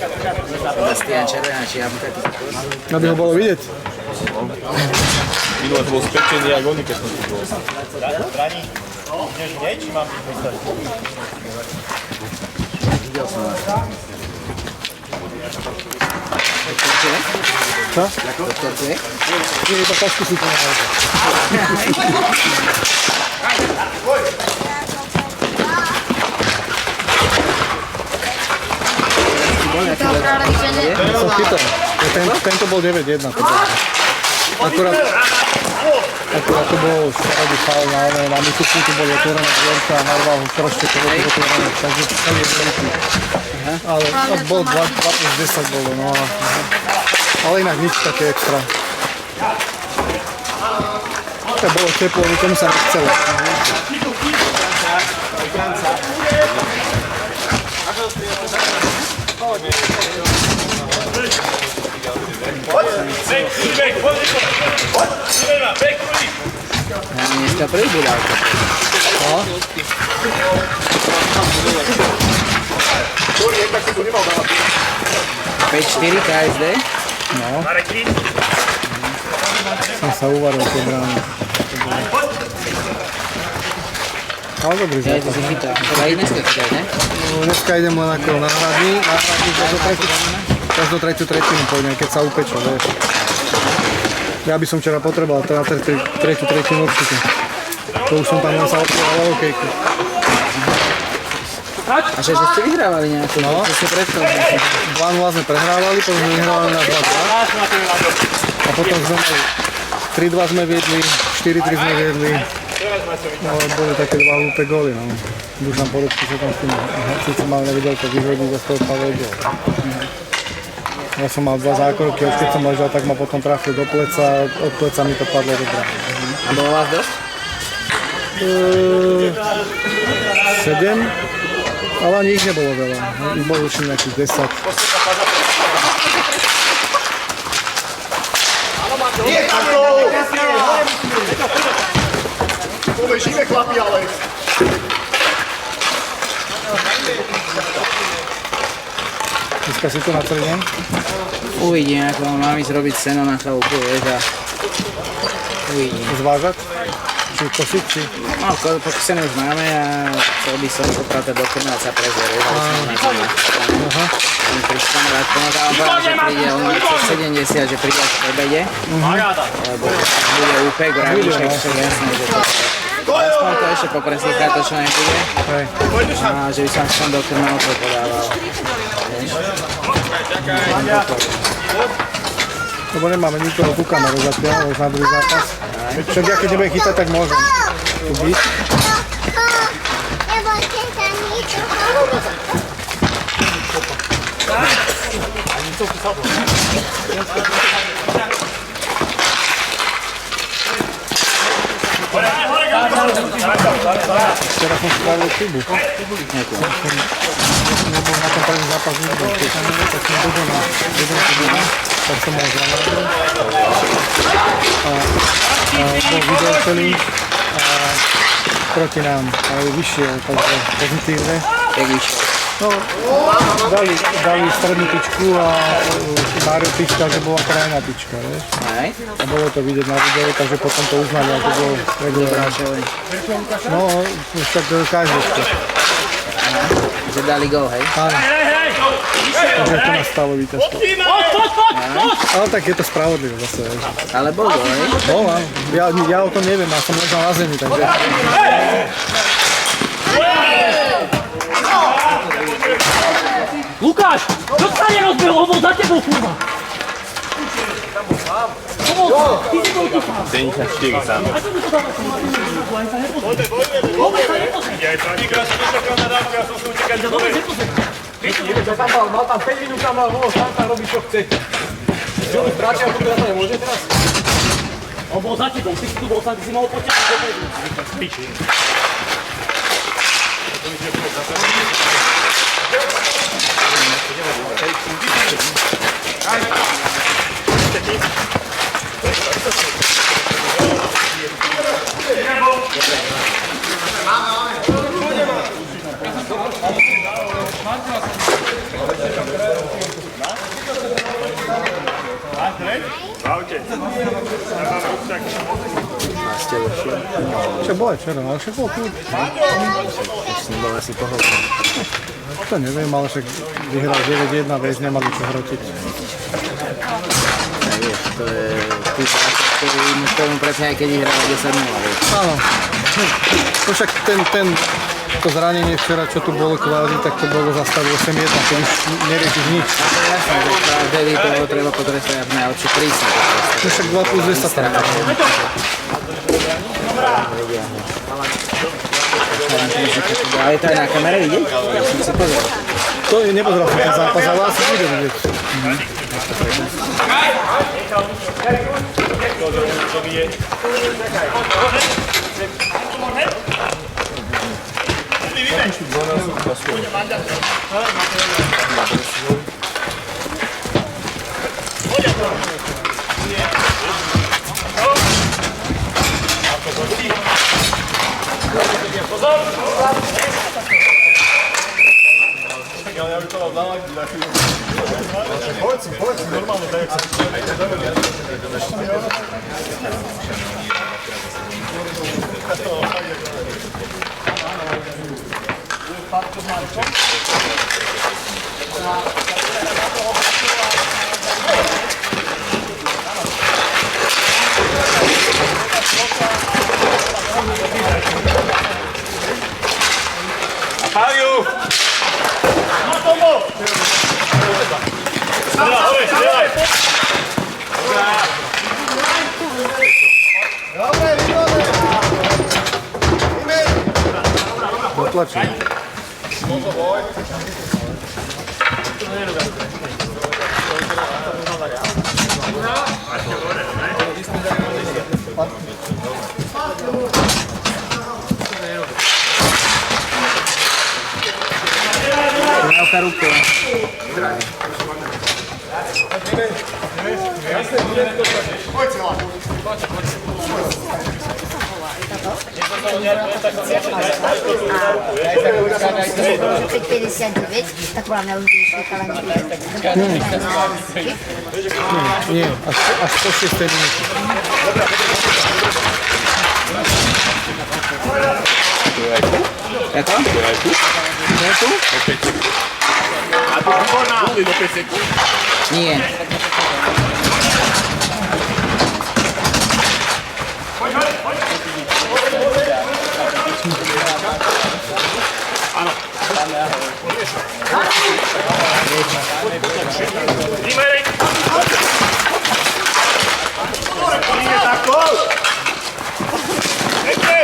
Sebastian Červená, či ja mu taký zakos. Aby ho bolo vidieť. Minulé bol spečený jak oni, keď som tu bol. Brani, ideš hneď, či mám byť postaviť? Videl som vás. Čo? Doktorkuje? Nie, iba tašku si to nájde. Som chytal. Tento bol 9-1. Akurát to bol škaredý faul na Mikuku, tu boli otvorené dvierka a narval ho proste to bolo otvorené, takže celý je veľký. Ale bol 2+10 bolo, no ale inak nič také extra. To bolo teplo, nikomu sa nechcelo. Dneska prvý bude auto. No. P4 KSD. No. Som sa uvaril tie brány. Ale dobrý Ja to zápas. si chytal. To aj dneska chytal, ne? Dneska idem len ako náhradný každú tretiu tretinu pôjdem, keď sa upečo, vieš. Ja by som včera potreboval teda tretiu tretinu určite. To už som tam len sa odpúval hokejku. A že ste vyhrávali nejakú? No. To ste predstavili. 2-0 sme prehrávali, potom sme vyhrávali na 2-2. A potom sme mali 3-2 sme viedli, 4-3 sme viedli. No, boli také dva hlúpe góly, no. Dušan Porúbky sa tam s tým síce mal nevedel to vyhodiť a z toho padol gól. Ja som mal 2 zákroky, už keď som ležal, tak ma potom trafil do pleca, od pleca mi to padlo do brány. A bolo vás dosť? 7, ale ani ich nebolo veľa. Ich bolo určite nejakých 10. Žijeme chlapi, ale... Dneska si to na celý deň? Uvidím, ako mám ísť robiť seno na chalupu, vieš, a uvidím. Zvážať? Či kosiť, či? No, pokusené už máme a chcel by som popratať do krna a sa prezoriť, ale som na to Aha. on prišiel kamarát pomohol a on povedal, že príde, on má 70, že príde až po obede, lebo bude úpek, vraví, však však jasné, že to aspoň to ešte popreslíchať, to čo nebude, Hej. a že by som aspoň do krna to podával. Lebo nemáme nikoho tú kameru zatiaľ, už na druhý zápas. Však ja keď nebudem chytať, tak môžem tu byť. Včera som spravil chybu. Nebol na tom prvý zápas nikto. Keď som nebol, tak som dobol na 1-1, tak som mal zranadol. A bol video celý proti nám, ale vyšiel, takže pozitívne. Jak vyšiel? No, dali strednú tyčku a Mário pískal, že bola krajná tyčka, vieš. Aj? A bolo to vidieť na videu, takže potom to uznali, ako bolo regulárne. No, však každý to. Že dali gól, hej? Áno. Takže to nastalo víťazstvo. Ale tak je to spravodlivé zase, vieš. Ale bol gól, hej? No, áno. Ja o tom neviem, ja som ležal na zemi, takže... Lukáš, čo sa nerozbehol, on bol za tebou, kurva! Ty si bol tu sám. 74 sám. A čo by to dáva? Ja aj pani krásne nečakal na dávku, ja som si utekať za dobre. Mal tam 5 minút, tam mal volo, sám tam robí, čo chce. Čo on stráčia, a potom to nemôže teraz? On bol za tebou, ty si tu bol sám, ty si mohol potiahnuť do pedu. Piči. Čo bol aj včera, ale však bol kľud. S ním bol asi pohodlný. To neviem, ale však vyhral 9-1, vieš, nemali čo hrotiť. Vieš, to je tým základ, ktorý mu k tomu presne aj keď vyhral 10-0, vieš. Áno. No však to zranenie včera, čo tu bolo kvázi, tak to bolo za stavu 8-1, to už neriešiš nič. To je jasné, že vtedy toho treba potrestať v najlepšie prísne. No však 2+2 sa trá. Ale je to aj na kamere vidieť? Ja som si pozrel. To nepozeral som ten zápas, ale asi bude vidieť. Poď si, normálne, tak jak sa... Paliu! No tomu! Strelaj! Dobre, výborné! Dotlačím. Veľká ruka. Keď 59, tak podľa mňa už by išli chalani. Nie, až po 6. minúte. Je to? Je tu? A to výborná! Do 5 sekúnd. Nie. Áno. Výmerek! Nie takto! Pekne!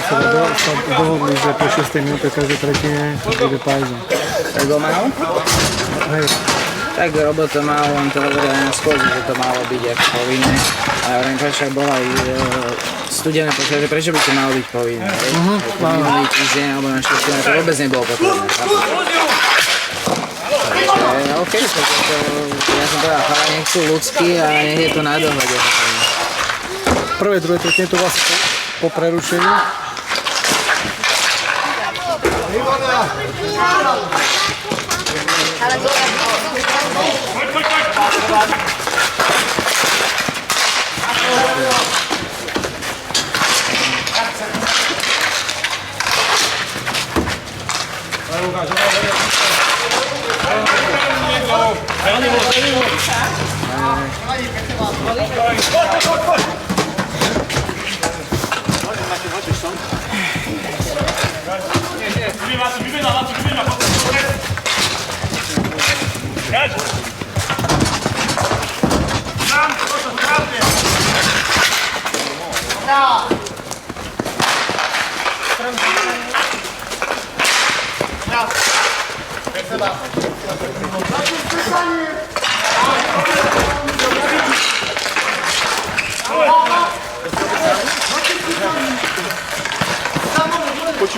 Včera sa dohodli, že po 6. minúte každej tretine bude pauza. Tak ho mal? Hej, Tak Robo to mal, on to hovoril aj na schôdzi, že to malo byť ako povinné. A ja hovorím, však bola aj studené počasie, prečo by to malo byť povinné? Minulý týždeň alebo na 4. to vôbec nebolo potrebné. OK, tak to, ja som povedal, ale nech sú ľudskí a nech je to na dohode. prvé, druhé tretine to vlastne po prerušení.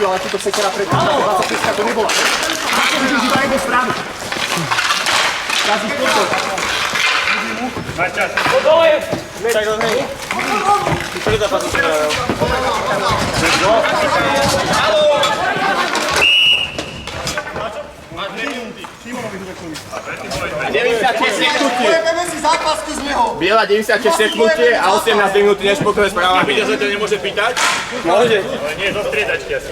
využil, ale túto sekera pred 25 to nebola. Vidíš iba jednu stranu. Kazíš toto. Máš čas. Tak to hej. Ktorý zápas už spravil? Máš 2 minúty. 96 seknutie. Biela 96 seknutie a 18 minúty než pokraj správa. A Peťa sa ťa nemôže pýtať? Môže. Ale nie, zo striedačky asi.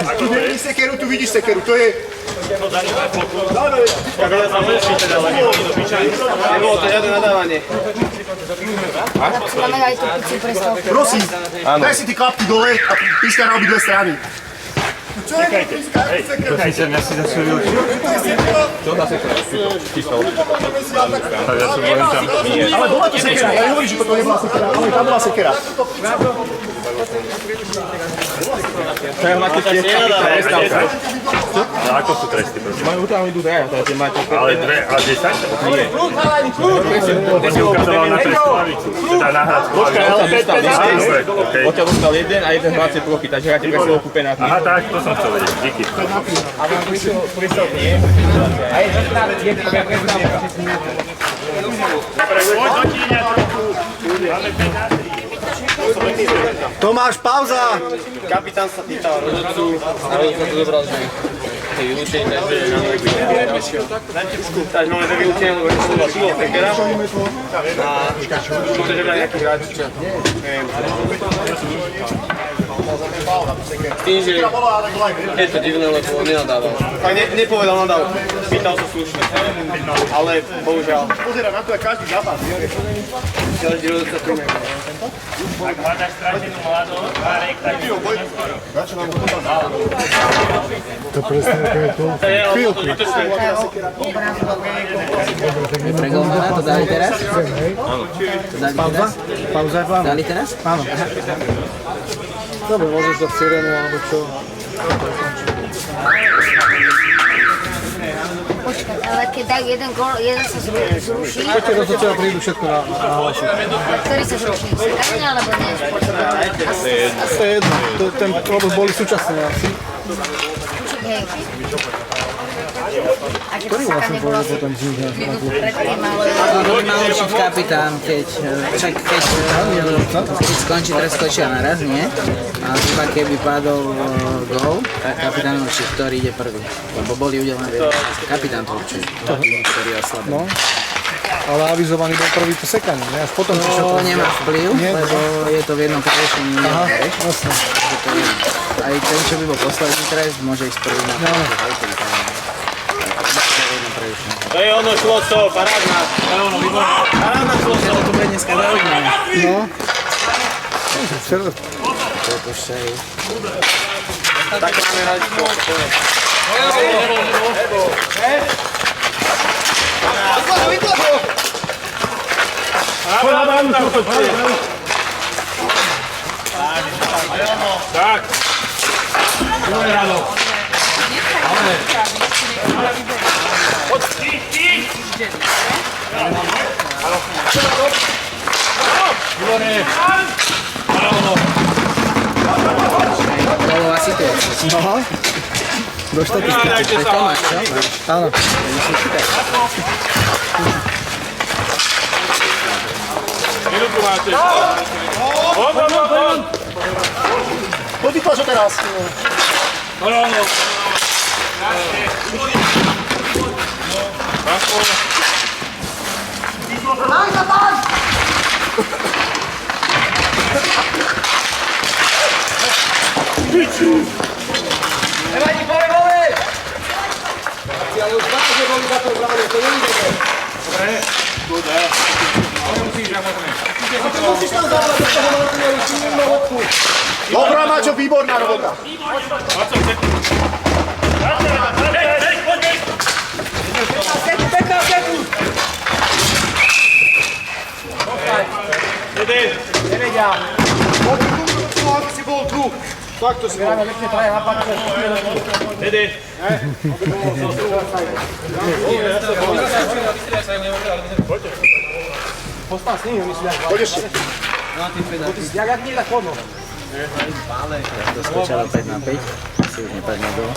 Ako Tu to je? vidíš sekeru, tu vidíš sekeru, to je... To za ním aj foku. Peťa sa môže pýtať, ale nie to píčať. Nebolo to žiadne nadávanie. Máme dali tú picu prestávku. Prosím, daj si tie klapky dole a píska na obidve strany. Čekajte. Hej, čekajte. Mňa si zase vyučil. Čo tá sekera? Ja som len tam. Ale bola to sekera, ja nehovorím, že toto nebola sekera, ale tam bola sekera. To je máte tiež prestávka. No ako sú tresty, prosím? Majú tam idú dve, to máte... Ale 2 a 10? Nie. Ty si ukazoval na trestú lavicu. Teda na hradskú lavicu. Okay. Odtiaľ dostal jeden a jeden hracie plochy, takže hráte presilovku penálty. Aha, tak, to som chcel vedieť. Díky. Poď do Číňa trochu. Máme 15. Tomáš, pauza! Kapitán sa pýtal rozhodcu a rozhodca to zobral, že je vylúčený, takže nám takže máme to vylúčené, lebo je to slovo sekera. A môže že brať nejaký hráč, čo neviem. S tým, že je to divné, lebo on nenadával. Tak nepovedal nadávku, pýtal sa slušne, ale bohužiaľ. Pozerám na to, jak každý zápas. Každý rozhodca príjme. Ak hľadaš stratenú mladosť, Marek, tak je to neskoro. Chvíľku. Pregolmaná, to dali teraz? Áno. Pauza? Pauza je plán? Dali teraz? Áno. Dobre, môžeš dať sirénu alebo čo. Počkaj, ale keď dajú jeden gól, jeden sa zruší. Poďte rozhodcovia prídu všetko na hlasiť. Ktorý sa zruší? Sekanie alebo nie? To je jedno, ten problém boli súčasné asi. Hej. A keď Ktorý to vlastne sekanie bolo bol potom z nich? minútu predtým, ale... No, mal určiť kapitán, keď skončí treskočia naraz, nie? A iba keby padol gól, tak kapitán určí, ktorý ide prvý. Lebo boli udelené kapitán to určí, ktorý je oslabený. No. Ale avizovaný bol prvý to sekanie, ne? Až potom prišiel To to. nemá vplyv, Nie. lebo je to v jednom prerušení. Aha, jasne. Aj ten, čo by bol posledný trest, môže ísť prvý na No. To je ono šloso, parádna. To je ono, výborné. Parádna šloso. To bude dneska zaujímavé. No. Včera, Prepúšťajú. Tak máme hrať šloso. Tak. Golová situácia. aha. Do štatistiky. To je Tomáš, čo? Áno. Minútu máte. Von. Podýkla, čo teraz? Dobrá, Maťo, výborná robota. Nevedia. Aby si bol tu. Takto si bol. Dede. Poď ešte. No, ty Feda, Jak nie, tak chodno. To skočilo 5-5. Asi už nepadne gól.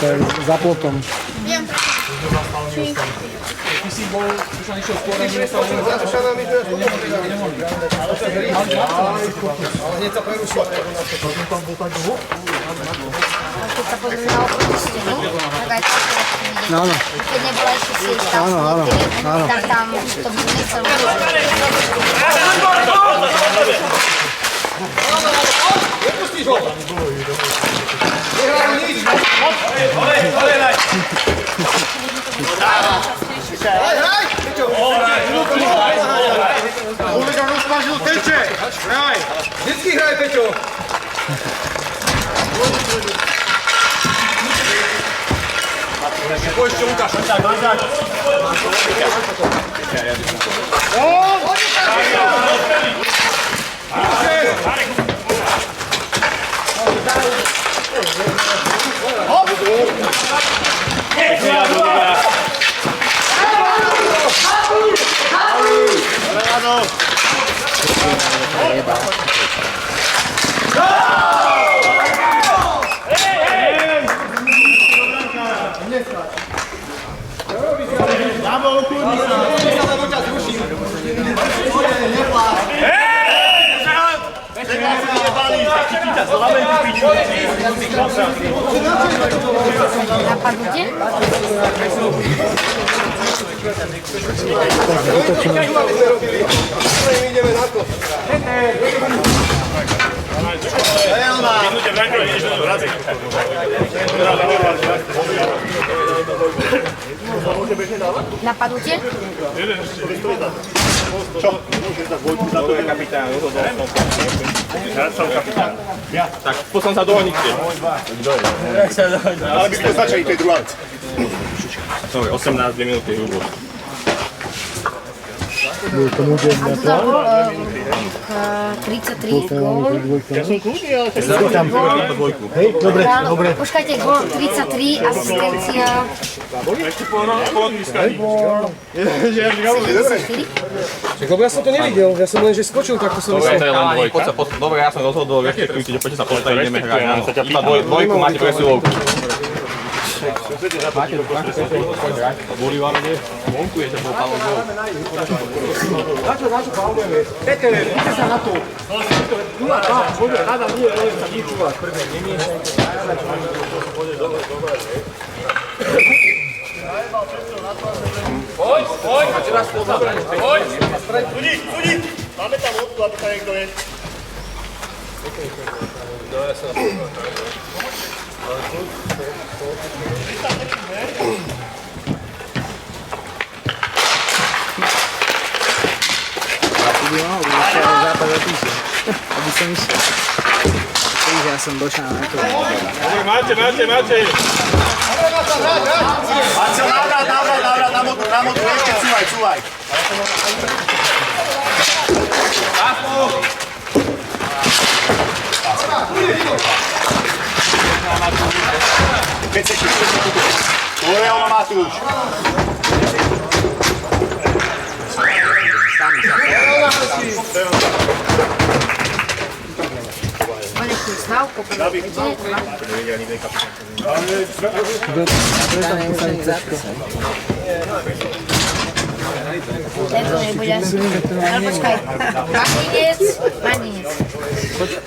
To je za plotom. Keď sa pozrieme na oproti stenu, tak aj tak vidieť. Áno. Keď nebola ešte siesta, Áno. tak tam to by nechcel vidieť. Nepustíš ho! Nehrajú nič! Hraj! Kolega rozpažil teče! Hraj! Vždycky hraj, Peťo! Poď ešte, Lukáš! Napadnutie? Ideme na to. Minúte vrátili, ideš do vrací. Napadnutie? To je kapitán, rozhodol som. Ja som kapitán. Tak, poslám sa do Oničke. Ale by to stačili, to je druhá vec. Dobre, 18 minúty hrubo. A tu dal 33 gól. Ja som kľudný, ale Dobre. Počkajte, gól 33, asistencia ešte po odpískaní. 74. Lebo ja som to nevidel, ja som len, že skočil, tak to som Dobre, to myslel. je len dvojka. Dobre, ja som rozhodol, rešpektujte, poďte sa postaviť, ideme hrať. Áno. Iba dvojku máte presilovku. Boli vám ide? Vonku je, že bol Pavel gól. Na čo faulujeme? Peter, vidíte sa na to. 0-2, poďme, hádam, nie, ale sa vyčúvať. Prvé, nemiešaj. Poď! Poď! Sudí! Máme tam odtu, aby sa niekto je. Uličia západ opíše. Aby som išiel. Takže ja som došiel na to. Máte! Marcel, návrat, na motu, ešte cúvaj. Keď sa to je ono, Matúš. Konečný stav, poprvé. Ja neviem, že nech zapísať. Tento nebude. Ale počkaj. Martinec.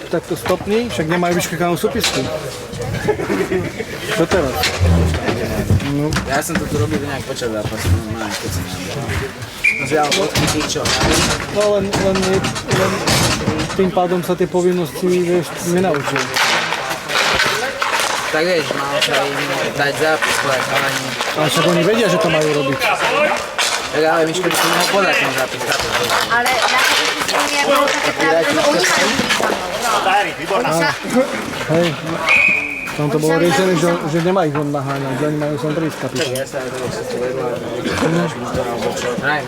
Tak to stopni, však nemajú vyškrkanú súpisku. Čo teraz? Ja som to tu robil nejak počas zápasu, normálne, keď som zvial bodky tých, čo No len tým pádom sa tie povinnosti, vieš, nenaučil. tak vieš, mal sa im dať zápis, ale nie. Ale však oni vedia, že to majú robiť. Tak ale Miško by si mohol podať ten zápis, Ale na to nie je také pravidlo, že oni majú Hej, tam to bolo riešené, že nemá ich on naháňať, že oni majú som prísť kapitán. Ja sa aj to všetko vedla,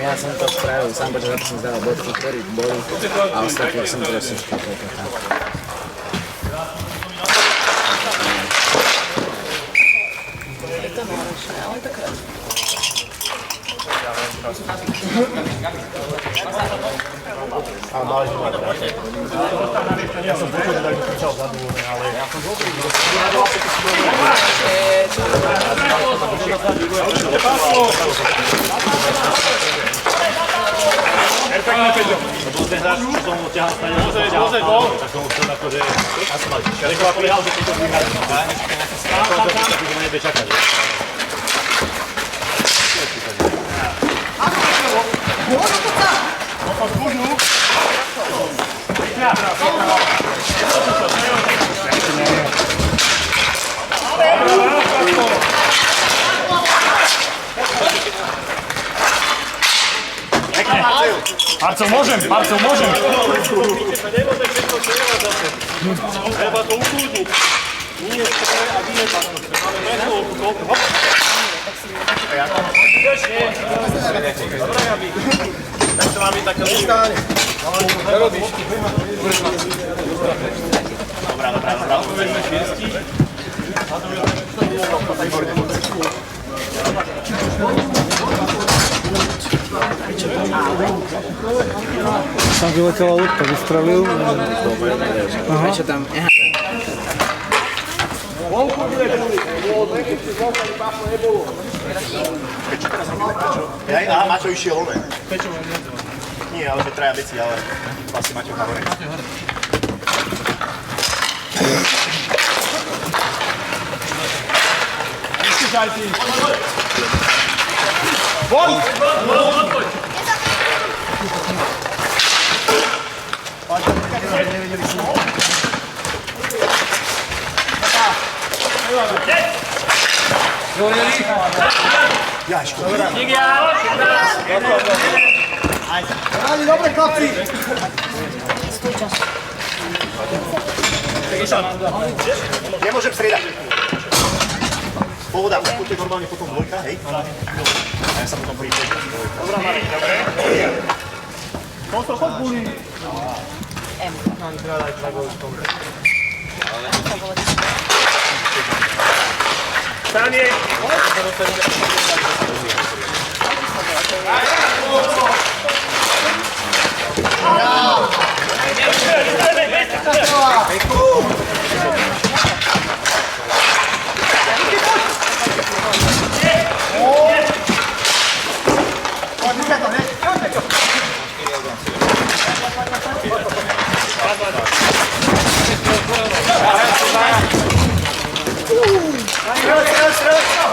ja som to spravil, sám počas zápasu som zdával bodky, ktorí boli a ostatných som teraz všetko pokazal. Marcel, môžem! Treba to ukludniť. Nie je to a vyjebať. Máme metu, hop. Tak to má byť také listáne. Čo robíš? Dobrá. Uvedme šiesti. Tam vyletela ľudka, vystrelil. Prečo tam, Aha, Maťo išiel ove. Nie, ale že traja veci, ale vlastne Maťo hore. Dobre, chlapci! Nemôžem striedať. Pohoda, poďte normálne potom dvojka, hej? A ja sa potom prídem. Dobrá, Marek, dobre. Monstro, chod buli. Stanie!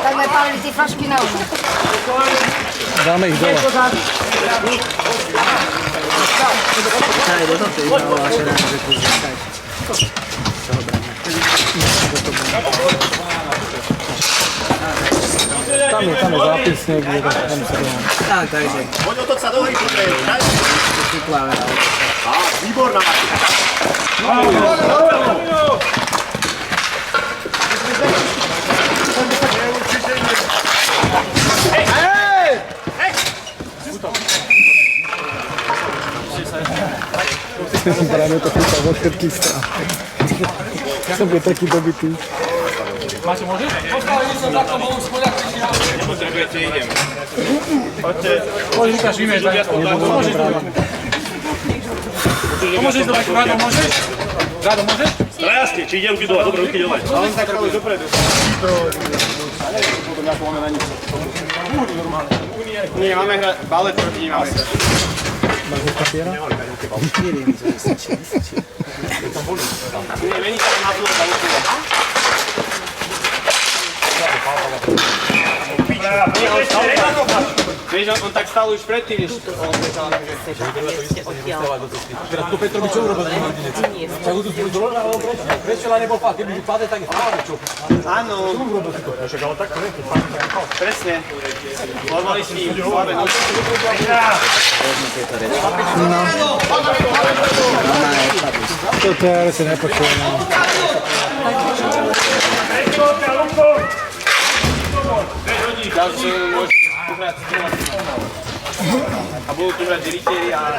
Tak sme pálili tie flašky na úna. Dáme ich dole. Aj do toho išlo, ale že ráno, že tu zostať. Tam je zápis niekde, tam sa dá. Takže, Poď otoč sa do hry, poďme. vypláve, ale Výborná, Martin. Práve to chytá vo všetkých strán. Som je taký dobitý. Máte, môžeš? Nepotrebujete, idem. Poďte. Môžeš, Lukáš, vymieš, tak môžeš. Môžeš ísť do Rado, môžeš? Rado, môžeš? Trajastie, či ide ruky dole, dobre, ruky dole. A on tak robí dopredu. Nie, máme hrať balet proti ním. Máš už papiera? Nie, mení sa na tú Vieš, on tak stal už predtým, než on začal Teraz to Petrovi čo urobil ten Martinec? Tak ho tu spolu dole, ale prečo len nebol fakt? Keby padne, tak je fakt, čo? Áno. Však ale takto nie, keď fakt. Presne. Mali s ním slabé noci. Toto ja si nepočujem. Ďalšie môžu uhrať a budú tu hrať diritieri a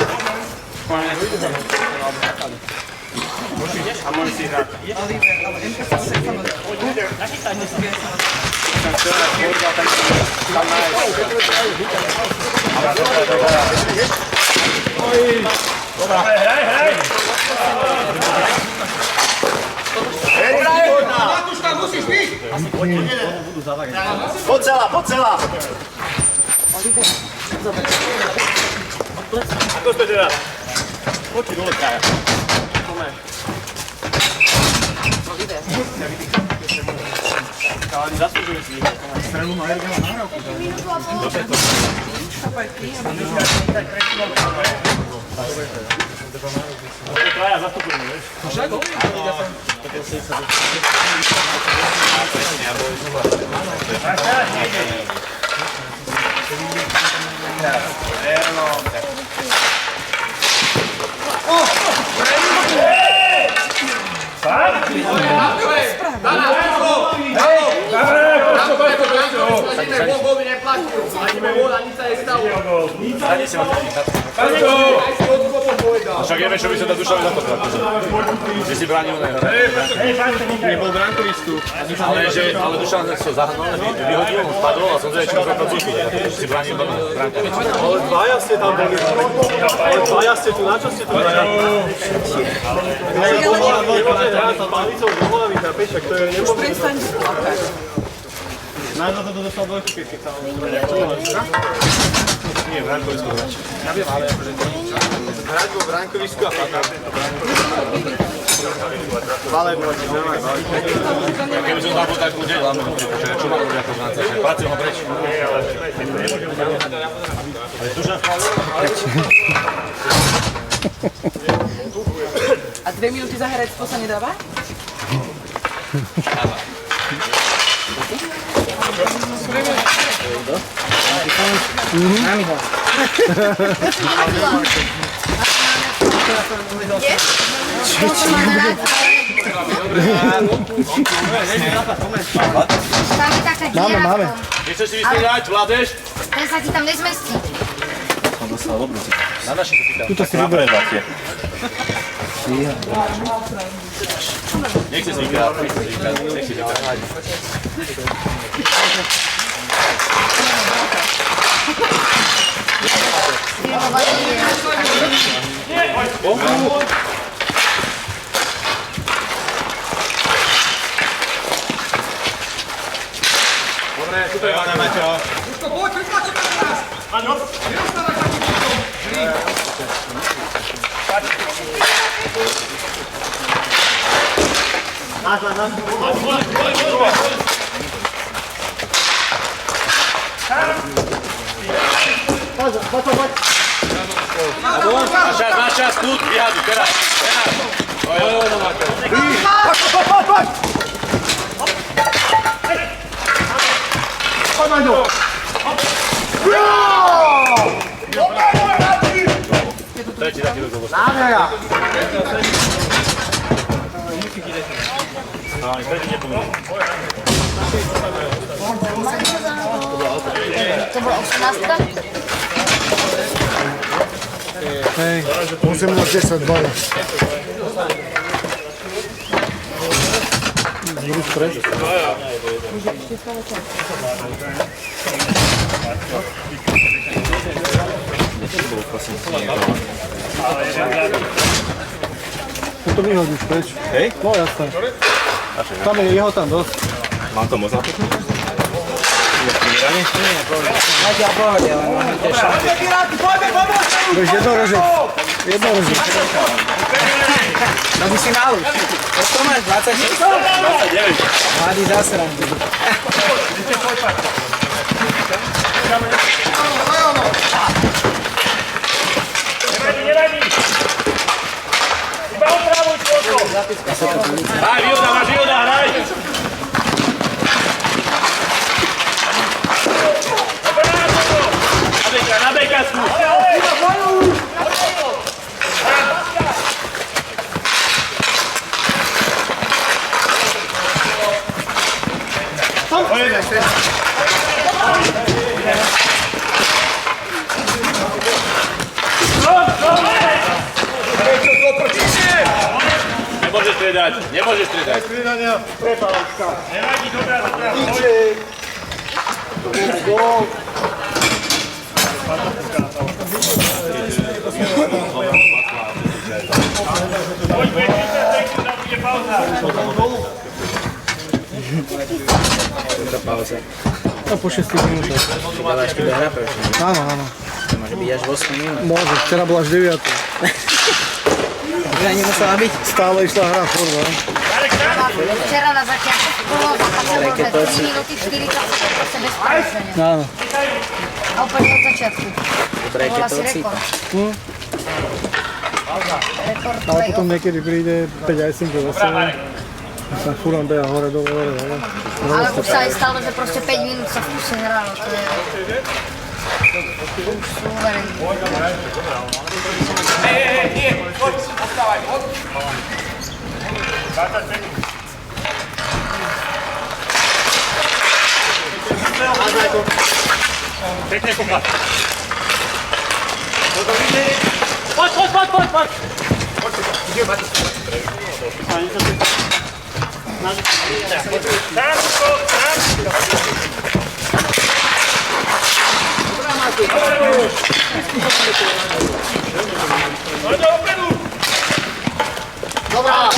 a môžu si hrať. Hej! Matúška, musíš byť! Poď celá! Ako ste teda? Poď si dole, Kaja. Ale zaslúžili si ich. Strelu má Ergela nahrávku. Traja zastupujeme, vieš? Však vieme, čo by sa to Dušovi za to praktiže. Že si bránil na Nebol brankovistu. ale Dušan sa zahnal, vyhodil, on spadol a som zvedel, čo sa to zúšil. Si bránil doma, bránka. Ale dvaja ste tam boli. Ale dvaja ste tu, na čo ste tu? Nemôže hrať sa palicou do hlavy, chápeš? To je nemôže. Prestaň plakať. Nájde to dostal dvojku, keď sa nie, v brankovisku hráč. Ja viem, ale hrať vo brankovisku a plakať. Balet proti, normálne balet. Keby som tam bol tak ľudia, že čo mám ľudia ako znáca, že pracujem ho preč. Ale Dušan A 2 minúty za herectvo sa nedáva? Nami ho. Tam je taká diera. Máme. Nechceš si vystrieľať, vládeš? Ten sa ti tam nezmestí. Na naši sa pýtam. Tuto si vyberaj. Nechce si vykrát. Dobre, tuto je Vana, Maťo. Duško, poď, pripáči nás! Áno. Neostávaj taký Na čas, kľud, vyhadu, teraz. Tretí taký rozhovor. nádhera! Tretí nepomôže. To bola 18. Hej, 18-10, baja. Druhý stred. To vyhodíš preč. Hej? No jasné. Tam je jeho tam dosť. Mám to moc napíknúť? Máte v pohode, len máme tie šanty. Budeš jednorožec. Jednorožec. No ty si malý. Koľko máš? 26? 29. Mladý zasran. Nevadí. Iba opravuj čvočko. Hraj, Vilda, hraj. Na bekasku. Nemôžeš stredať. Nevadí, dobrá. Pauza. No po 6 minútach. Dávaš tu do hra, prečo? Áno, áno. To môže byť až 8 minút. Môže, včera bola až 9. Už ani musela byť. Stále išla hra furt, no. Včera na začiatku bolo že 3 minúty 40 proste bez prerušenia. Áno. A úplne od začiatku. Dobre, Bol keď to asi odsýpa. rekord. Rekord Ale play-off. potom niekedy príde 5 icingov zase. Sa fúram beha hore, dole, hore, dole. Ale už sa aj stalo, že proste 5 minút sa v kuse hralo. To je... Už súverený. Pekne kúpa. Poď. Dobrá!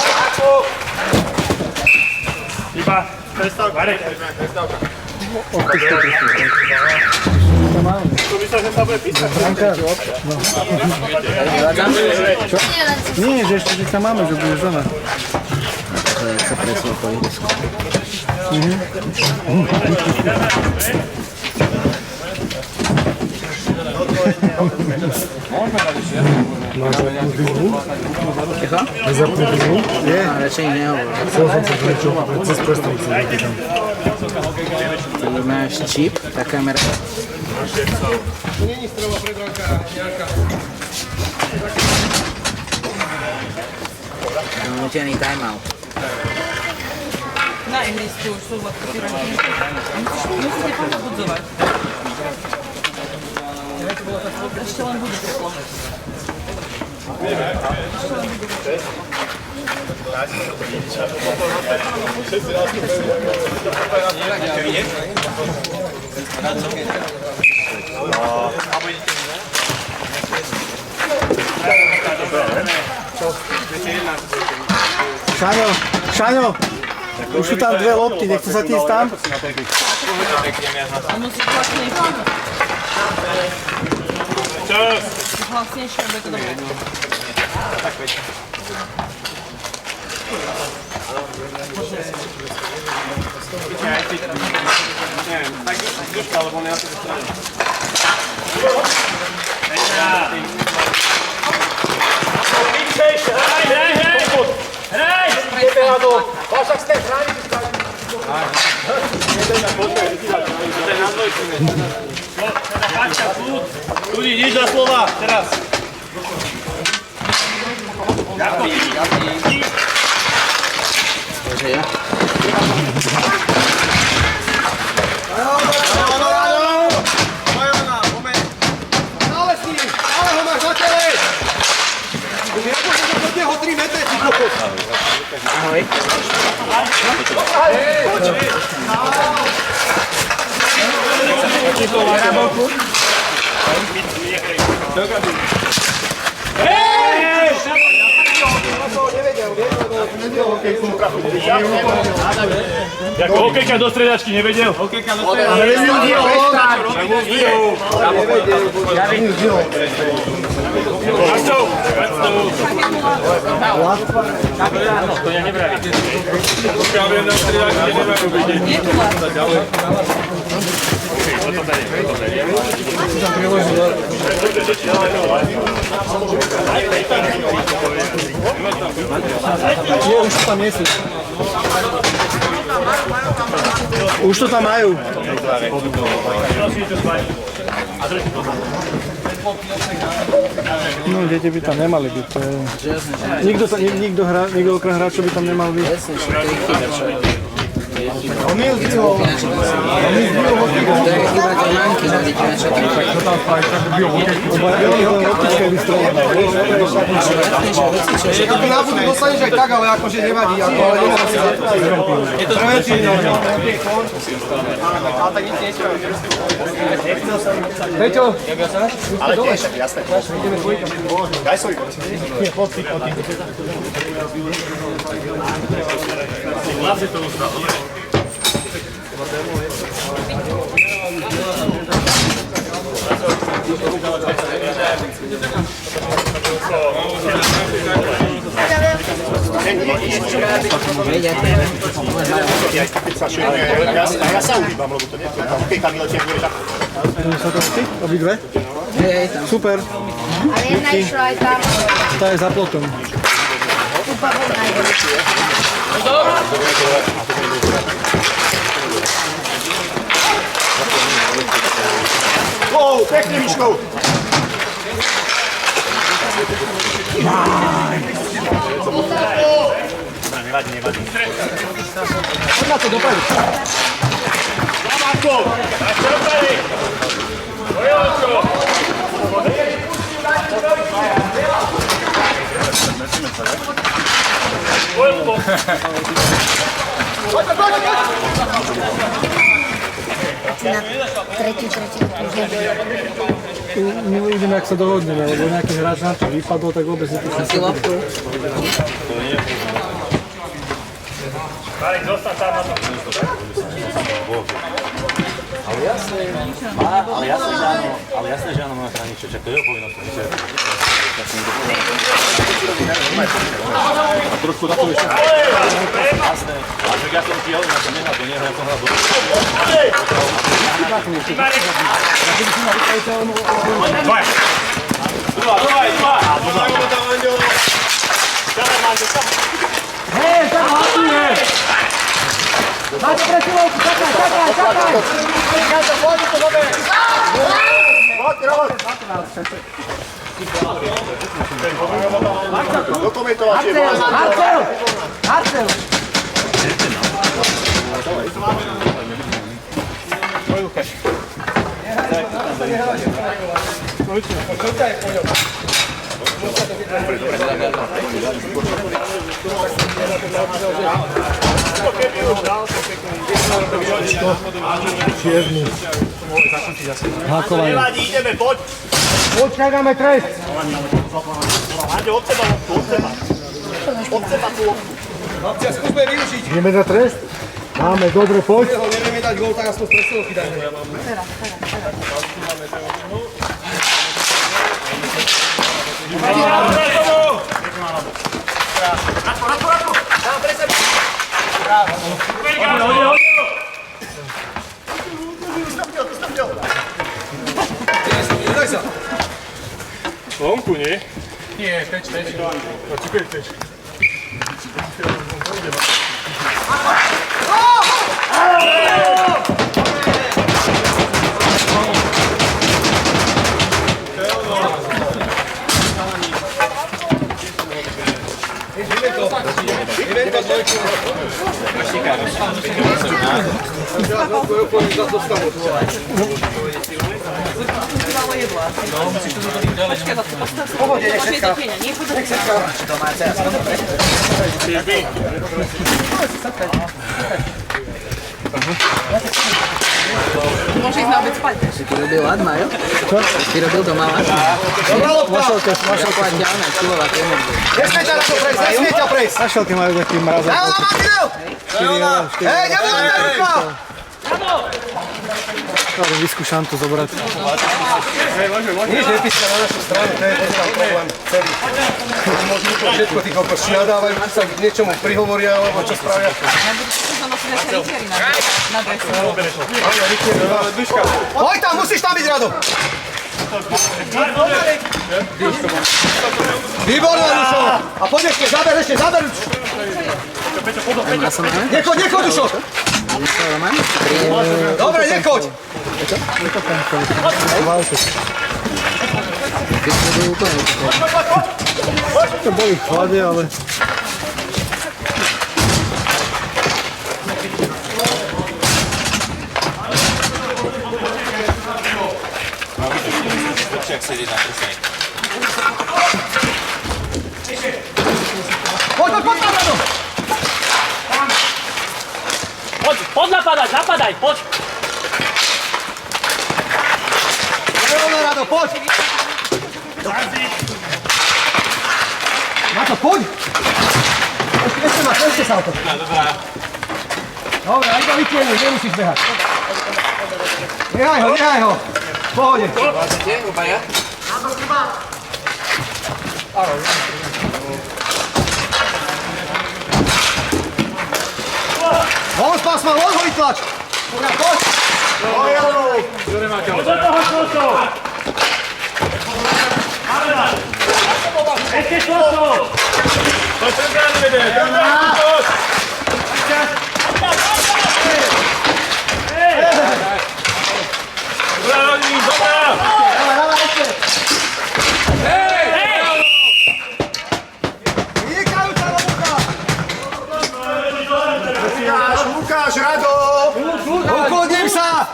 Iba prestávka. Marek. To myslel, že sa bude písať. Nie, že ešte, že sa máme, že budeš doma. Jak sa presil po ihrisku. Ticho? Nie. No, radšej nehovor. Ty máš čip, tá kamera. Nútený timeout. Na ihrisku už sú odkopírovaní. Musíte pobudzovať. Ešte len bude teplo. Šaňo, už sú tam 2 lopty, nechce sa ti ísť tam? Musíš hlasnejšie. Čas. Hlasnejšie, aby to dobre. Tak troška, alebo ne na tej strane. Hraj! Vašak ste hrani! Ľudí, nič za slova, teraz. Takže ja. Ale s ním! Ale ho máš na tele! Už ja môžem do neho 3 metre, ty kokos! Ahoj. Na to nevedia. Jako hokejka do striedačky nevedel? Hokejka do striedačky. To ja nevravím. Pokiaľ viem na striedačky, nemá robiť. Nie, už to tam nie sú. Už to tam majú. No, deti by tam nemali byť. To je... Nikto okrem hráčov by tam nemal byť. On je chyba Kolánky, no deti na čaky. Optička je vystrelená. To by nábudu dostaneš aj tak, ale akože nevadí. Je to preventívne. Ale tak nič niečo. Peťo! Ale tiež, jasné. Daj svoj. Hlasy to ustal, dobre. Ja sa užívam, lebo to nie je hokejka, my letieme, vieš ako. Sú to ty? Obidve? Hej, tam. Super. Ale jedna išla aj tam. Tá je za plotom. Wow, pekne, Miško! Nevadí. Poď na to, dopredu. Marko! Tak čo dopadli? Bojovčo! Bojovko! Tretí. My uvidíme, ak sa dohodneme, lebo nejaký hráč na to vypadol, tak vôbec netuším. Marek, zostaň tam na tom. Ale jasné, že áno, má chrániť, čo to je povinnosť. A trošku na to ešte. Jasné, ale ja som ti hovoril, ja som nehral do neho, ja som hral do Hej, tam hlavne! Máte presilovku, čakaj! Ja sa pôjde to dobe! Dokumentovač je Marcel! Čierny. Hákovanie. Nevadí, ideme, poď! Poď, čakáme trest! Máte od seba loptu, od seba. Od seba tú loptu. Chlapci, skúsme využiť. Ideme za trest? Máme, dobre, poď. Nevieme dať gól, tak aspoň z presilovky dajme. Dám pre seba! Nedaj sa! Vonku, nie? Nie, teč. No, čekaj, teč. Môže ísť na obed spať. Si ty robil lad, Majo? Čo? Ty robil doma lad? Vašelke Zaplateľné kilová trénerky. Nesmieť ťa na to prejsť, nesmieť ťa prejsť! Vašelky majú taký mrazok. Daj na Martinov! Hej, nebudem ťa ruka! Ale vyskúšam to zobrať. Nič nepíska na našu stranu, to je tam problém celý. Môžu to všetko, tí kokos nadávajú, sa k niečomu prihovoria, alebo čo spravia. Som nosí naše ritery na dresu. Poď tam, musíš tam byť, Rado! Výborné, Dušo! A poď ešte, zaber! Nechoď, Dušo! Dobre, nechoď! To boli v chlade, ale... Poď tam, Rado! Poď napadaj, poď! Dobre, Rado, poď! Na to, poď! Ešte sa o to. Dobre, aj to vytiahnuj, nemusíš behať. Nehaj ho! V pohode. Von z pásma, von ho vytlač! Poď! Ešte spôsob! Lukáš, Rado! Uklodním sa!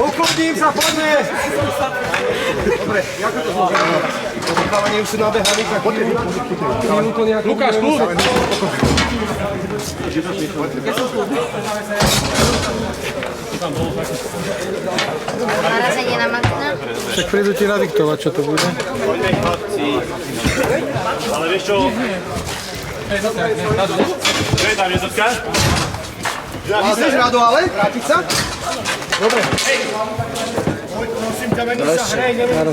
Uklodním sa, poďme! Dobre, ako to zložíme? Odchávanie už sú nabehaní, tak poďme. Lukáš, kľud! Narazenie na Martina. Však prídu ti nadiktovať, čo to bude. Ale vieš čo? Čo je tam jednotka? Chceš, Rado, ale? Vrátiť sa? Dobre. Prosím ťa, meni sa, hej, neviem sa.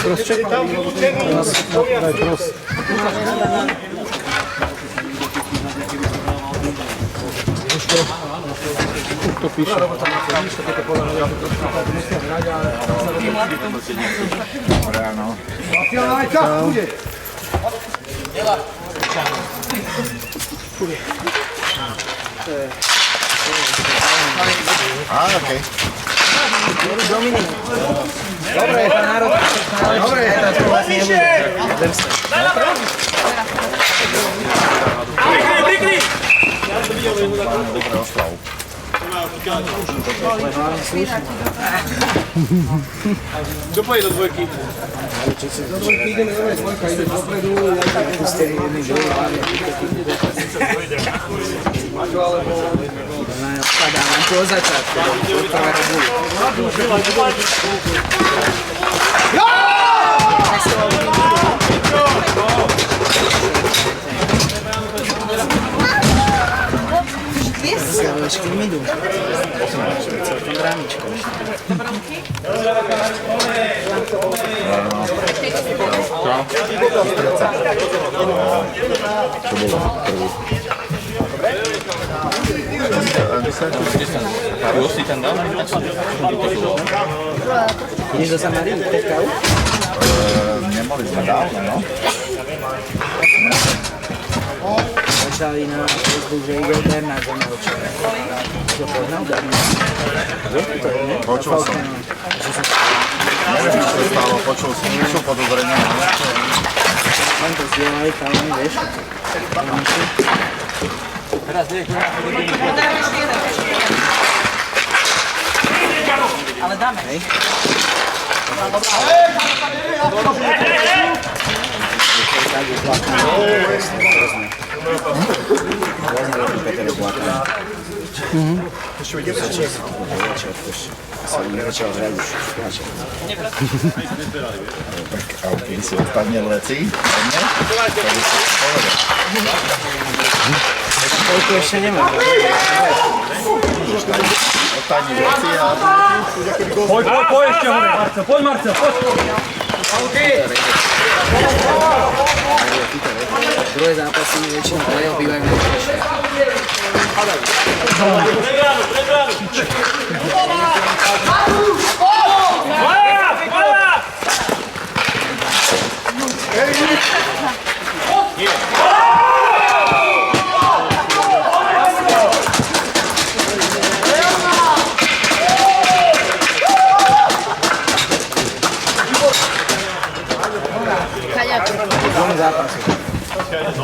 Proste? Daj pros. To píše. Martinajca, bude. Okej. Dominik. Dobre, pán národ. Dobre. Prikry! Kto pôjde do dvojky? Do dvojky ideme, dvojka ide dopredu. Pustili jedný druhý, hlavne. Maťo, alebo... Odpadá len tu od začiatku. Od prvého bulu. Slovačky mi idú. Celkom rámičko. Čo bolo prvý? Ideš do Samary? Kávu? Nemali sme dávno, no. Počali na Facebook, že Igor Bernard zomrel včera. Čo poznal Bernard? To je, ne? Počul som. Neviem, čo sa stalo, počul som. Čo podozrenie? Len to zdieľali, chalani, vieš? Teraz nie, ale dáme. Hej. Tak je plakné. Peter Zlatan. Sa mi začal hrať už hráča. A keď si odpadne leci, Toľko ešte nemám. odpadne leci a... Poď ešte hore, Marcel, poď Marcel, poď. Druhé zápasy väčšinou play-off bývajú najlepšie.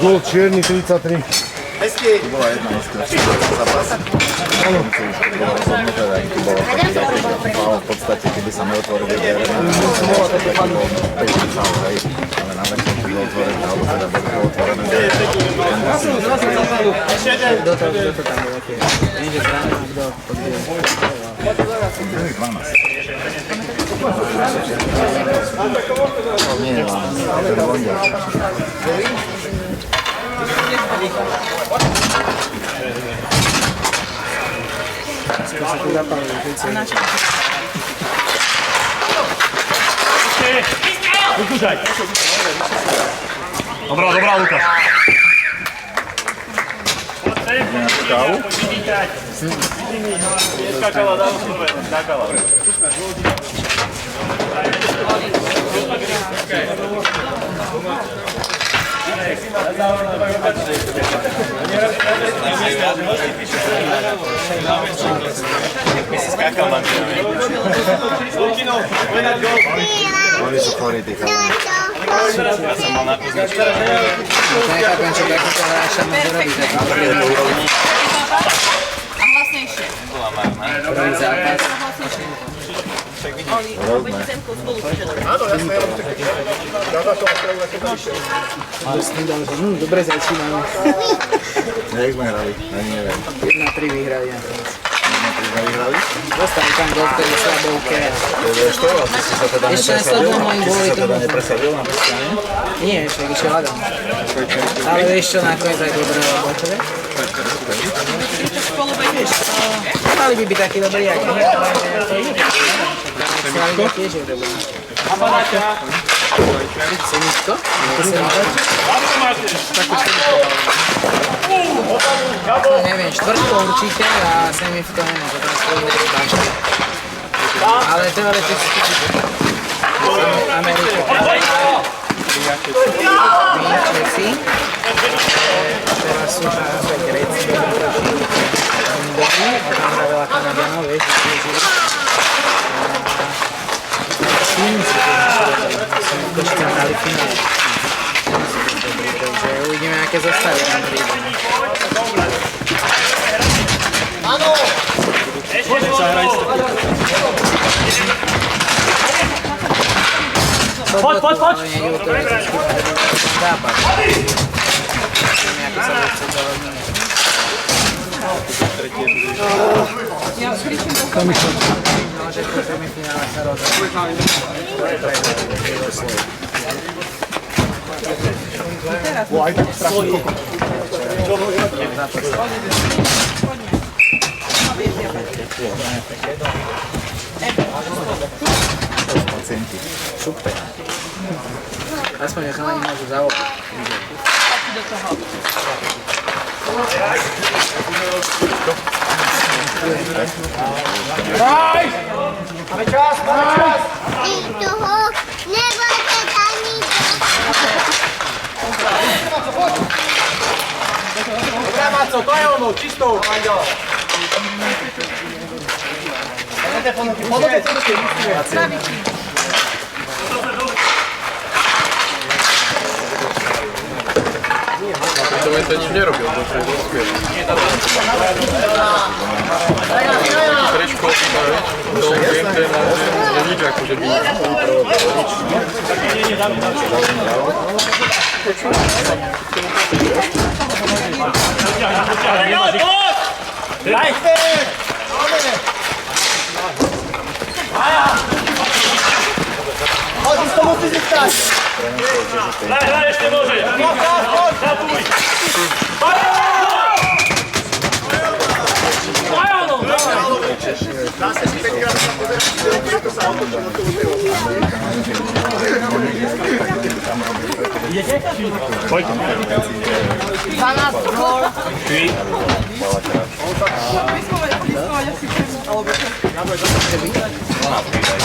Gól čierny 33. To bola jedna iskra, čo zápas. Áno. To už bolo rozhodnuté, aj to bolo taký v podstate, keby sa neotvorili dvere, to bolo také bol 5 faul, hej. Ale na vrchol bolo otvorené, alebo teda bolo otvorené dvere. Kto to tam bol? Nie, že zranený, kto podbije. 12. Nie, 12, ale ten Vondiak. Vykúšaj. Dobrá, Lukáš. Kávu? Skákala, dám super, skákala. Skákal na mňa. Lukino, povedať gol. Oni sú chorí, tí chalani. Ja som mal na poznáčku. Nechápem, čo takýto hráča môže robiť. A hlasnejšie. Prvý zápas. Ale s tým dal, že dobre začíname. Jak sme hrali? Ani neviem. 1-3 vyhrali nakoniec. 1-3 sme vyhrali? Dostali tam gol v tej slabovke. Vieš to? A ty si sa teda Ešte nesledujem len kvôli tomu. nepresadil na tej strane? Nie, ešte išiel hľadám. Ale vieš čo, nakoniec aj dobre robote. Mali by byť takí dobrí, ako my, ale to ide. Slavika tiež je dobrý. Semičko? No neviem, štvrtko určite a semif to nemôže, to skôr iné bačky. Ale teoreticky Amerika. Česi. Teraz sú naozaj Gréci, dobrý, a tam hrá veľa Kanadianov, vieš, Čínci, ktorí tam hrali finále. Takže uvidíme, aké zostavy tam prídu. Áno! Poď! Zápas. Nejaký sa chce dohodnúť. No, že v semifinále sa rozhodne. Pacienti. Super. Aspoň chalani môžu zaopiť. Daj! Máme čas! Ty toho nebojte ani Dobrá, Maco, to je ono, čistou, Andela. To nič nerobil, to je dosť skvělé. Tričko, to viem, to je nič akože by... Daj, ešte môže! Zapuj! Zase si 5-krát sa pozerať, to sa automobiluje. Poďte. 12 gól.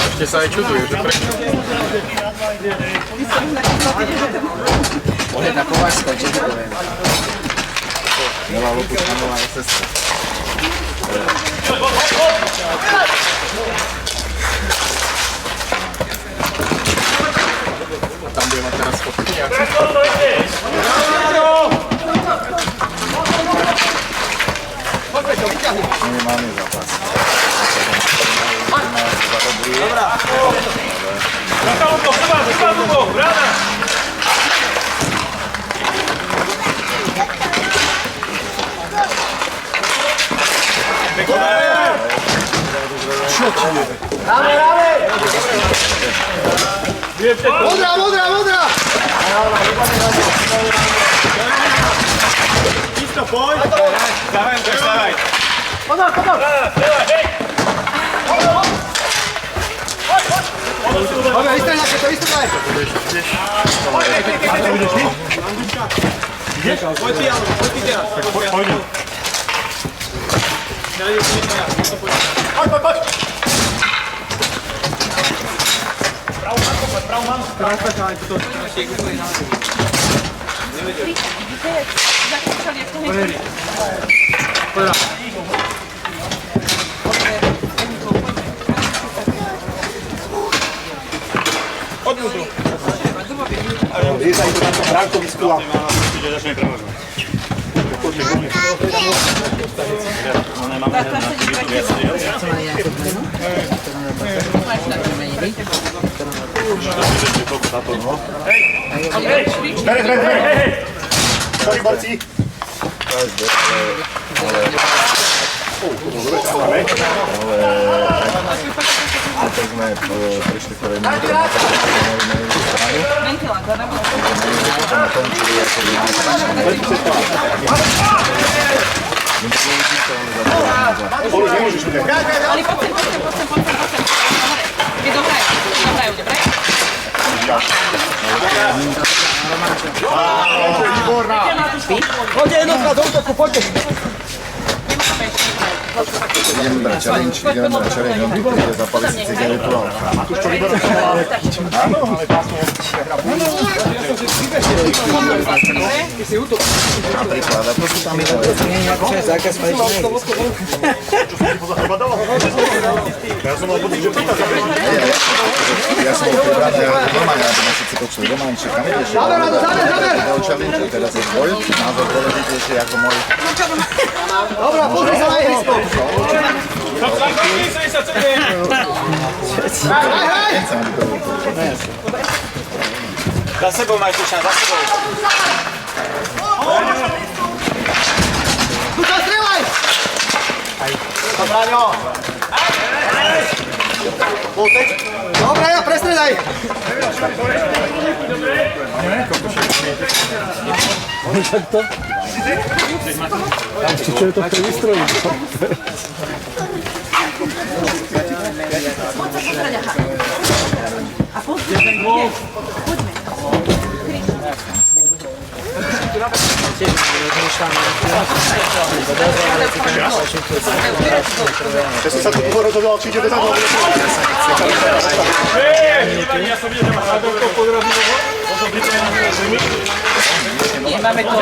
Ešte sa aj čudujú, že prečo. Bude na Kováčsko, čo ti poviem. Nová lopučka, nová sestra. Tam bude mať teraz fotky. Minimálny zápas. Modrá, modrá, modrá! Isto, poď! Stavaj, stavaj! Pozor, pozor! Dobre, vystrelňaké to, vystrelňaké! Ideš? Poď ty, ale poď ty teraz. Poď. Poď, poď, poď! Pravú mám. Poď mu tu. Je sa to na bránkovisku a... Začne premožno. Co má nejakú zmenu? Ktorú nemenili? Hej! Sorry, borci! Tak sme prišli v prvej minúte na stranu. Na tom, či je ako Nemôžeš mi dať. Ale poď sem. Je dobré, dobre? Výborná! Poďte jednotka do útoku, poďte! ideme brať challenge, Ide zapaliť si cigaretu a áno, ale napríklad, a to sú tam iné veci. Nie, nejaký čas zákaz spaličnej. Ja som bol pribraný, ale normálne, aby sme všetci počuli doma, len čekáme, že video challenge, a teraz je tvoj názor dôležitejší ako môj. Dobrá, pozri sa na ihrisko! Za sebou máš Dušan, za sebou. Dušan, strieľaj! Braňo! Dobre, ja prestredaj! Ešte čo je to pri výstroji? Ja som sa tu porozhodoval, či ide do závodu. Ja som videl, že máš to podrobiť. Máme to.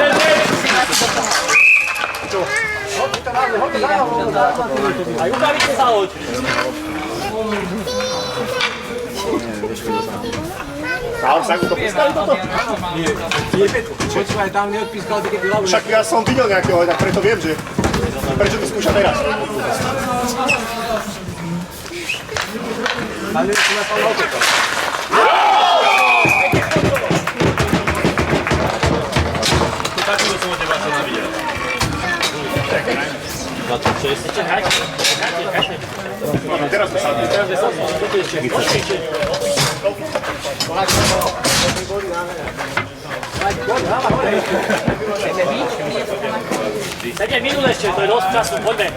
Aj ubavíte sa loď. Ale sa to pískali toto? Počúvaj, tam neodpískal, keď hlavu. Však ja som videl nejakého, tak preto viem, že... Prečo to skúša teraz? Ale si na pán auto. Teraz to sadne. Sedem minút ešte, to je dosť času, poďme.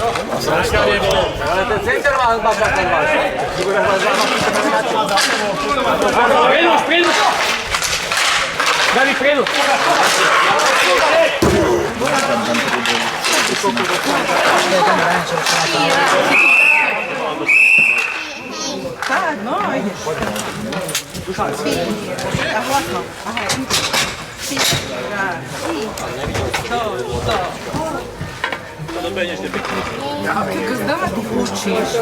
Ale ten center má šatný váš. Prenos! Gabi, prenos! Tak, no, ideš. A hlasno. Aha, Tylko zdawa ty puścisz.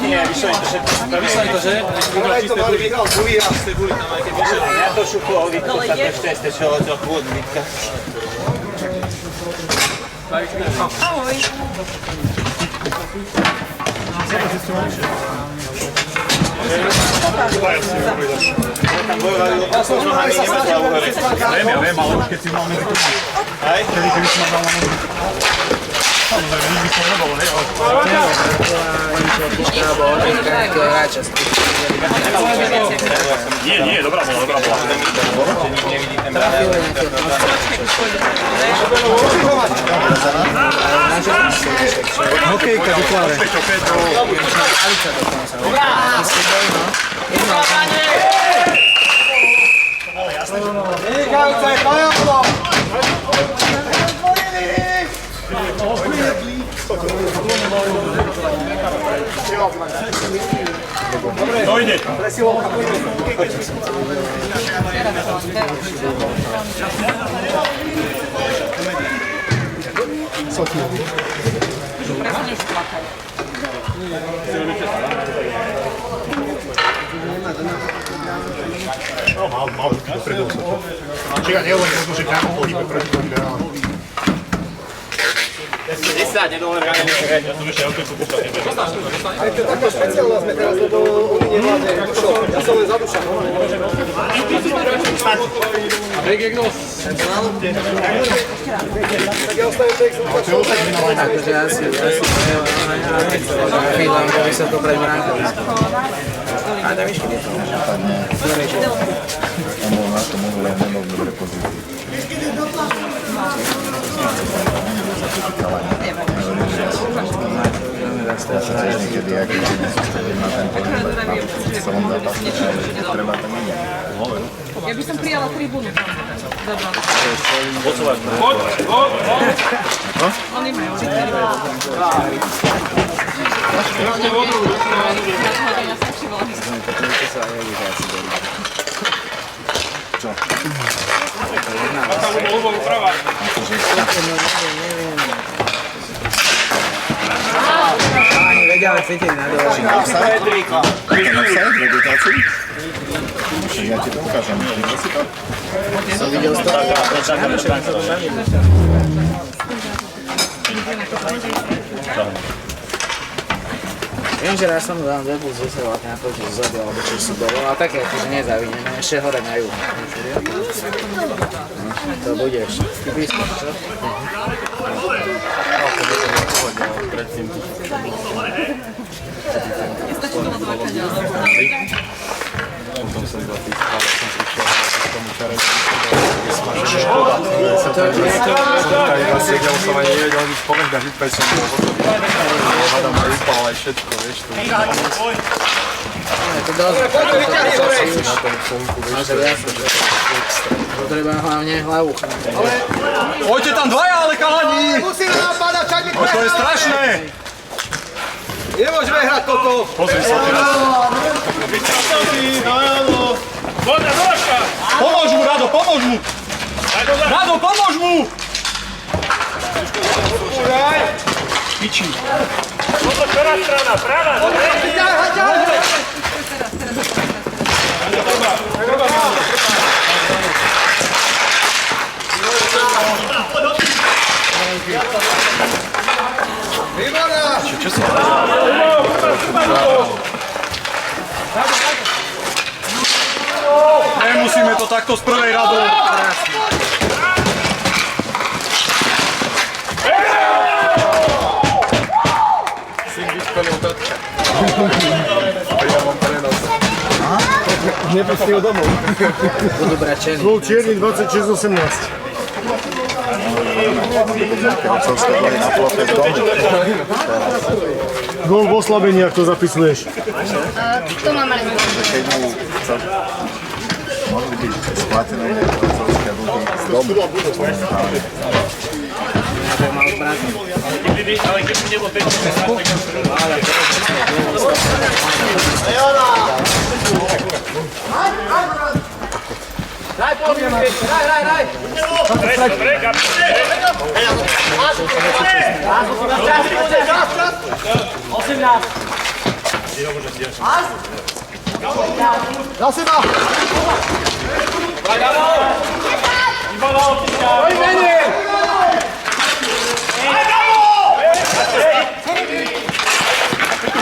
Nie, vyšli to, že? Vyhrali to, mali vyhral druhý raz. Ja to šupoval, to sa prešteste, čo od pôdnitka. Ahoj. Tam bojovali opasnou nohami, nemáš hlavu hore. Viem, ale už keď si mal medzi tým. Hej? Kedy si ma dal na medzi. Samozrejme, nič by som nebol, hej, ale... Nie, dobrá bola. Hokejka do tváre. Vynikajúce, Pajalo! No ide. No, mal by to dopredu. Čiže ja nehovorím možno, že priamo pohybe proti tomu liberálne. 10, nedovolené ráne nehrať. Ja som ešte auto púšťať nebudem. Aj to takto špeciálna sme teraz, lebo oni nevládne. Ja som len zadúšam. Tak ja ostavím text. Takže asi chvíľam, že vysoko pred bránkou. A tam ešte je to. On bol na to mohol len nemol v dobrej pozícii. Ja sa tiež niekedy, ak je nesústredím na ten pohyb, na celom zápase, ale keď treba, to nie je. Ja by som prijala tribúnu. Dobro. Oni majú Čo? Ani vedia, ale cítiť na dole. Fedrika. Offside, vegetácii? Ja ti to ukážem. Videl si to? Som videl z toho, ale však sa to baví. Viem, že raz som mu dal debu z Veseláka na proti zadu, alebo čo si bolo, ale také akože nezavinené, ešte hore na juhu. To bude ešte. Blízko, čo? Potom som iba pískal, som prišiel k tomu čareť. Iba sedel som ani nevedel nič povedať, že päť som bol hotový. Hádam aj upal aj všetko, vieš tu. Je to dosť. Na tom slnku, vieš to. Treba hlavne hlavu. Poďte tam dvaja, ale kalani! Musíme napadať, čak mi To je strašné! Nemôžeme hrať toto! Pozri sa teraz. Poďa, dolažka! Pomôž mu, Rado, pomôž mu! Rado, pomôž mu! Piči. Toto ktorá strana? Práva, dobre? Nemusíme to takto z prvej radu. Nepustil domov. Budú brať čeli. Gól čierny 26-18. Otcovské boli na ploche v dome. Gól v oslabení, ak to zapisuješ. Kto má mali? Keď mu mohli byť splatené nejaké otcovské dlhy z domu. Ale keby nebol ten Daj polomie, daj! Dobre, kapite! 18! Za seba! Oj, menej!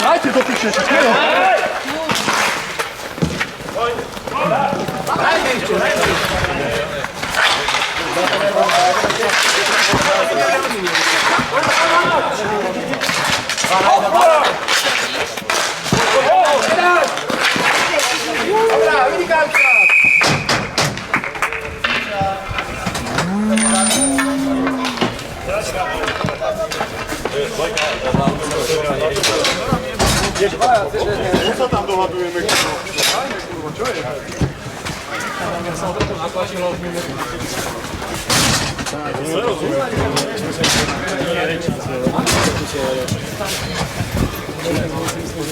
Dajte do piče, čekaj! Co tam dohadujeme? Čo je?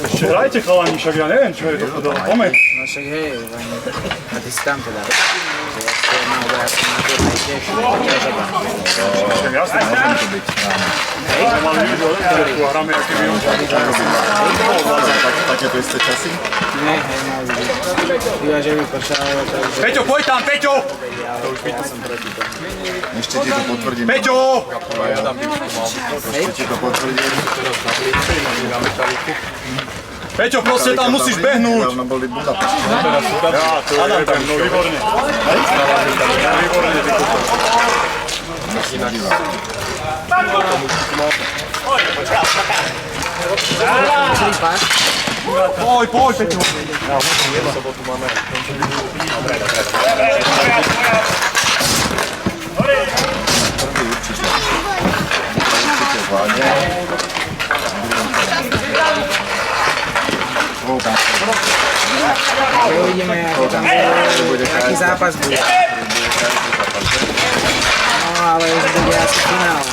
Ešte hrajte chalani, však ja neviem, čo je to dole. Pomeň. No však hej, len... A ty si tam teda. Že ja som na obrázku na turnej tiež. Však jasne, Môžem tu byť. ale mali byť dole, tu hráme, aký by on Takéto isté časy? Hej, mal by byť. Iba, že vypršalo, takže... Peťo, poď tam, Peťo! Ja som proti tomu. Ešte ti to potvrdím. Peťo! Ešte ti to potvrdím. Peťo, proste tam musíš behnúť! Dávno boli v Budapešti. Ja, to je jeden, no výborne. Výborne, ty kokos. Poď, Peťo! Určite zvládne. Uvidíme, ako tam bude, aký zápas bude. No, ale už bude asi finál.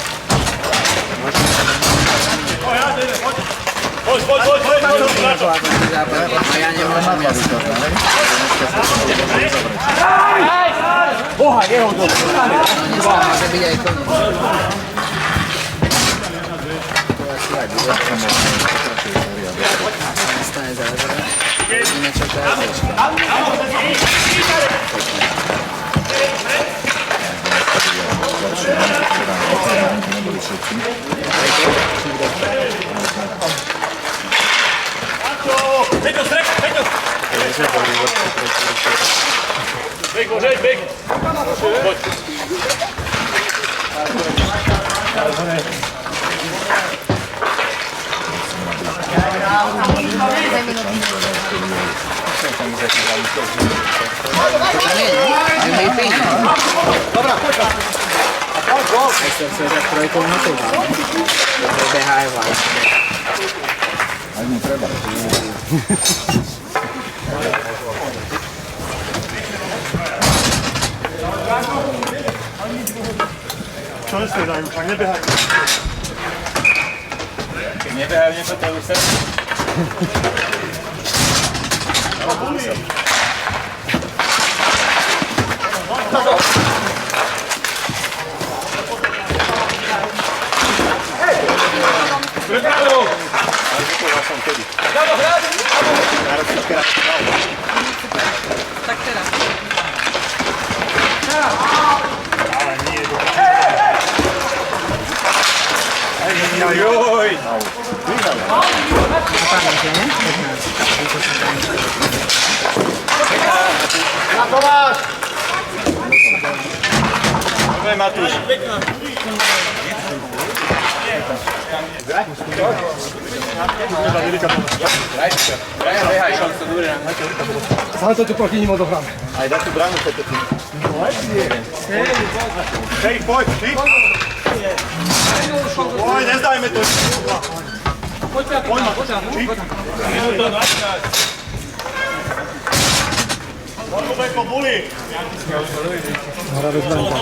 Ako aký zápas, a ja nemôžem jasný. Boha, jeho to! No, dneska môže byť aj koniec. To asi aj bude. Nestane zázrak. Uvidíme, čo to je zeška. Neboli všetci. Peťo, strek, Peťo! Bek, môžeš, bek! Poď. Dobra, poď. Ešte sa za trojkou notou dal. Prebehá aj vlastne. Aj mu treba. Čo nestriedajú, však nebehajú. Keď nebehajú, nepetajú sa. Ale to som kedy. Pamäťte, ne? 15. Na Tomáš! To je Matúš. Ale to tu proti ním odohráme. Aj dá tú bránu, Peťo. Hej, poď, ty! Poď, nezdajme to! Poď ma, Beko, buli! Hra bez branka.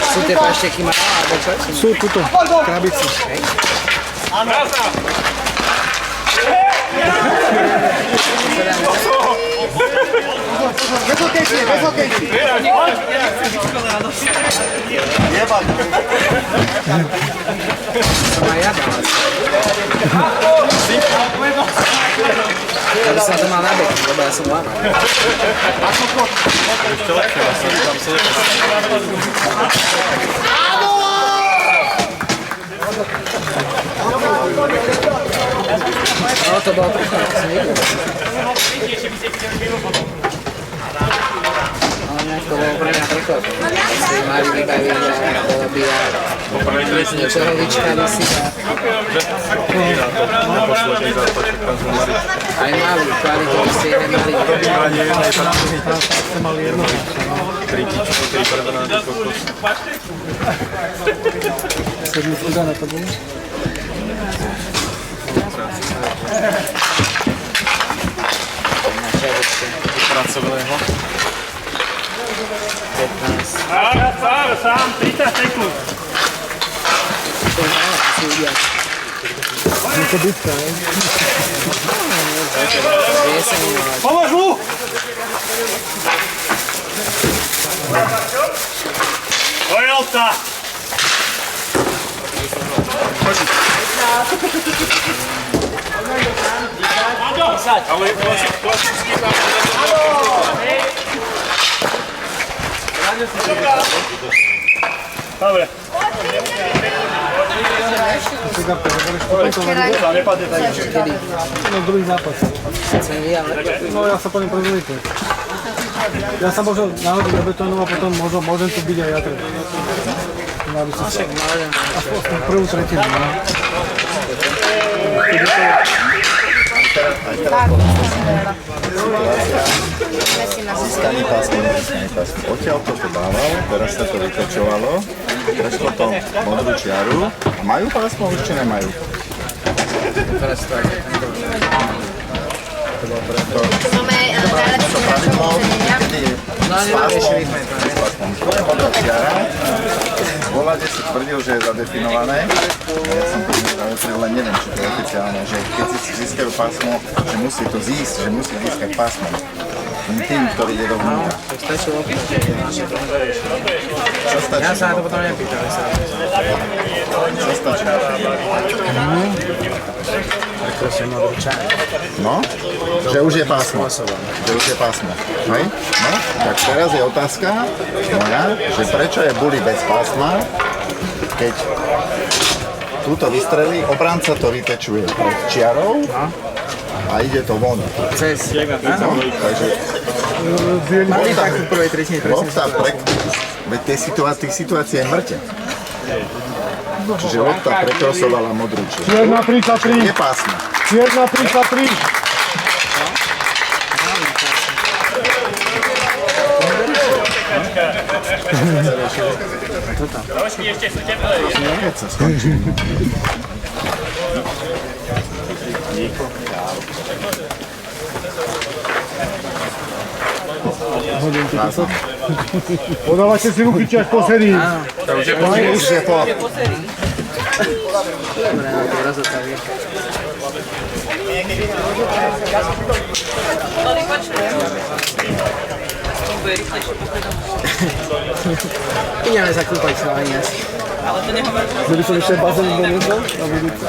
Sú tie pašteky malé, alebo čo? Sú tuto, krabici. Bez hokejky, bez hokejky! To má ja dala. Ja by som to mal na bek, lebo ja som lámal. No to bolo pekné, to som videl. Ale nejak to bolo pre mňa prekvapné. Si mali vybaviť a bolo by niečoho vyčkali si aj mali kvalitu, ste nemali. Ste mali jedno. Sedmičku za na to bolo? Pracovného. 15. Sám, 30 sekúnd. Je to bitka, ne? Pomôž mu! Toyota! Ale klasický tam. Dobre. No druhý zápas. No ja sa po ním prezulíte. Ja sa možno náhodou do betónu a potom možno môžem tu byť aj ja treba. Aspoň prvú tretinu. Získanie pásky, nezískanie pásky. Odtiaľ to dával, teraz sa to vytočovalo, prešlo to modrú čiaru. A majú pásmo, už či nemajú? Teraz to aj To bolo preto. Máme najlepšie hráčov ocenenia. no nevyriešili sme to, ne? To je modrá čiara. Vo vlade si tvrdil, že je zadefinované. Ja som to nezavetril, len neviem, či to je oficiálne, že keď si získajú pásmo, že musí to zísť, že musí získať pásmo. Tým, ktorý ide dovnútra. To stačilo opýtať, že naše to nezaviešili. Čo stačí? Ja sa na to potom nepýtali sa. Čo stačí? Pretože modrú čaj. No, že už je pásmo. Že už je pásmo. Hej? No, tak teraz je otázka moja, že prečo je Bully bez pásma, keď túto vystrelí, obranca to vytečuje pred čiarou a ide to von. Cez. No, takže Mali takú v prvej tretine presne veď tých situácií je mŕte. Čiže lopta prekrosovala modrú čiaru. Čierna 33. Je pásmo. Čierna 33. Ešte sú teplé. Keď sa skončí. Podávajte si ruky, či až po sérii. Už je po. Dobre, no to rozotaví. Ideme sa kúpať s vami asi. Že by som ešte bazén doniesol na budúce.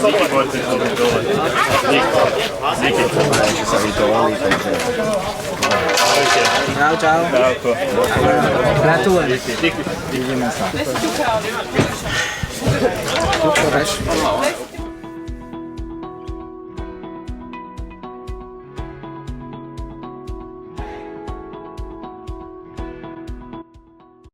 Díky, bojci, dole. Díky. Ešte sa vytovali, takže... Čau, čau. Čauko. Gratulujem. Vidíme sa. Všetko,